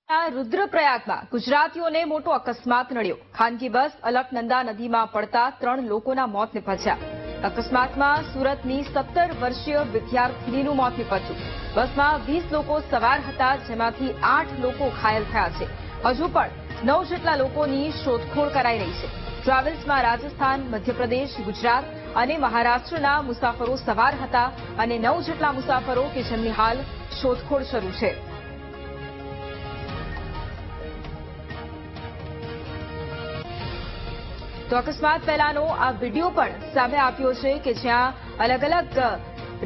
रुद्रप्रयागમાં ગુજરાતીઓને મોટો અકસ્માત નડ્યો। ખાનગી બસ અલકનંદા નદીમાં પડતા 3 લોકોના મોત નિપજ્યા। અકસ્માતમાં સુરતની 17 વર્ષીય વિદ્યાર્થીનીનું મોત નિપજ્યું। બસમાં 20 લોકો સવાર હતા, જેમાંથી 8 લોકો ઘાયલ થયા છે। હજુ પણ 9 જેટલા લોકોની શોધખોળ કરાઈ રહી છે। ટ્રાવેલ્સમાં રાજસ્થાન, મધ્યપ્રદેશ, ગુજરાત અને મહારાષ્ટ્રના મુસાફરો સવાર હતા અને 9 જેટલા મુસાફરો કે જેમની હાલ શોધખોળ શરૂ છે। તો અકસ્માત પહેલાનો આ વિડીયો પણ સામે આવ્યો છે કે જ્યાં અલગ અલગ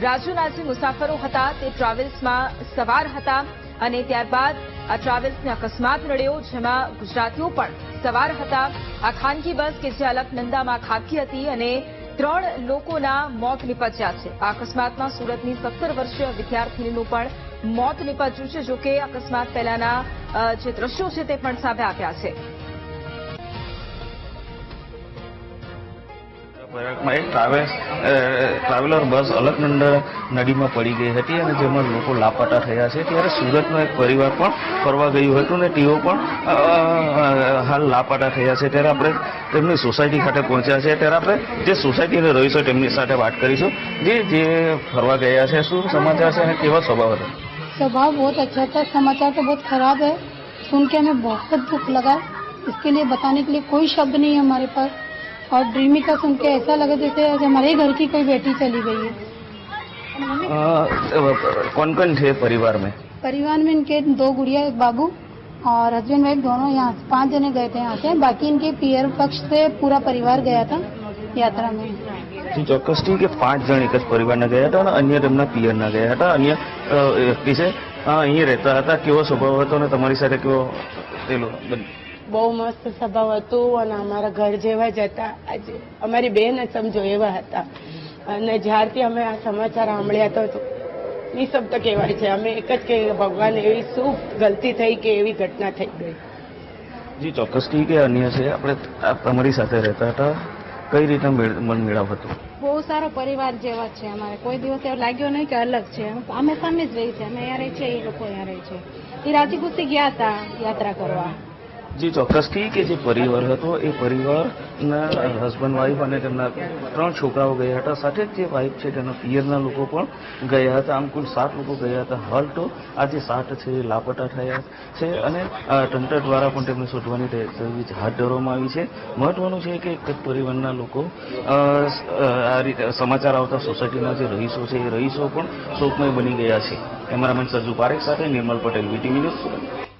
રાજ્યોના જે મુસાફરો હતા તે ટ્રાવેલ્સમાં સવાર હતા અને ત્યારબાદ આ ટ્રાવેલ્સને અકસ્માત નડ્યો, જેમાં ગુજરાતીઓ પણ સવાર હતા। આ ખાનગી બસ કે જે અલકનંદામાં ખાબકી હતી અને 3 લોકોના મોત નિપજ્યા છે। આ અકસ્માતમાં સુરતની 17 વર્ષીય વિદ્યાર્થીનીનું પણ મોત નિપજ્યું છે। જોકે અકસ્માત પહેલાના જે દ્રશ્યો છે તે પણ સામે આવ્યા છે। પ્રયાગમાં એક ટ્રાવેલર બસ અલકનંદા નદીમાં પડી ગઈ હતી અને જેમાં લોકો લાપતા થયા છે। ત્યારે સુરતનો એક પરિવાર પણ ફરવા ગયું હતું અને તેઓ પણ હાલ લાપતા થયા છે। ત્યારે આપણે તેમની સોસાયટી ખાતે પહોંચ્યા છે। ત્યારે આપણે જે સોસાયટીના રહીશો તેમની સાથે વાત કરીશું। જે ફરવા ગયા છે, શું સમાચાર છે અને કેવા સ્વભાવ હતા? स्वभाव बहुत अच्छा था, समाचार तो बहुत खराब है। सुन के हमें बहुत दुख लगा। इसके लिए बताने के लिए कोई शब्द नहीं है हमारे पास। और ड्रीमी का सुन के ऐसा लगा जैसे हमारे घर की कोई बेटी चली गई है। कौन कौन थे परिवार में? परिवार में इनके 2 गुड़िया, एक बाबू और हस्बैंड वाइफ दोनों यहाँ 5 जने गए थे यहाँ से। बाकी इनके पियर पक्ष से पूरा परिवार गया था यात्रा में। जी ચોક્કસ કે 5 જણ એક જ પરિવારના ગયા હતા અને અન્ય તેમના પિયરના ગયા હતા। અન્ય વ્યક્તિ છે અહીં રહેતા હતા। કેવો સ્વભાવ હતો અને તમારી સાથે કેવો થયેલો? બહુ મસ્ત સ્વભાવ હતું અને અમારા ઘર જેવા જ હતા। આજે અમારી બેન જ સમજો એવા હતા અને જ્યારથી અમે આ સમાચાર સાંભળ્યા તો નિશબ્દ કહેવાય છે। અમે એક જ કહીએ ભગવાન એવી શું ગલતી થઈ કે એવી ઘટના થઈ ગઈ। જી ચોક્કસ કે અન્ય છે આપણે તમારી સાથે રહેતા હતા, કઈ રીતે મન મેળાવ હતો? બહુ સારો પરિવાર જેવા છે અમારે। કોઈ દિવસ એવું લાગ્યો નહીં કે અલગ છે। અમે સામે જ રહી છે, અમે અહીંયા રહી છે, એ લોકો અહીંયા રહે છે। એ રાજી ખુશી ગયા હતા યાત્રા કરવા। જી ચોક્કસ કે જે પરિવાર હતો એ પરિવારના હસબન્ડ વાઈફ અને તેમના 3 છોકરાઓ ગયા હતા। સાથે જ જે વાઈફ છે તેના પિયરના લોકો પણ ગયા હતા। આમ કુલ 7 લોકો ગયા હતા। હાલ તો આ જે 7 છે એ લાપતા થયા છે અને તંત્ર દ્વારા પણ તેમને શોધવાની તજવીજ હાથ ધરવામાં આવી છે। મહત્વનું છે કે એક જ પરિવારના લોકો આ રીતે સમાચાર આવતા સોસાયટીના જે રહીશો છે એ રહીશો પણ શોકમય બની ગયા છે। કેમેરામેન સજ્જુ પારેખ સાથે નિર્મલ પટેલ, વીટીવી ન્યૂઝ, સુરત।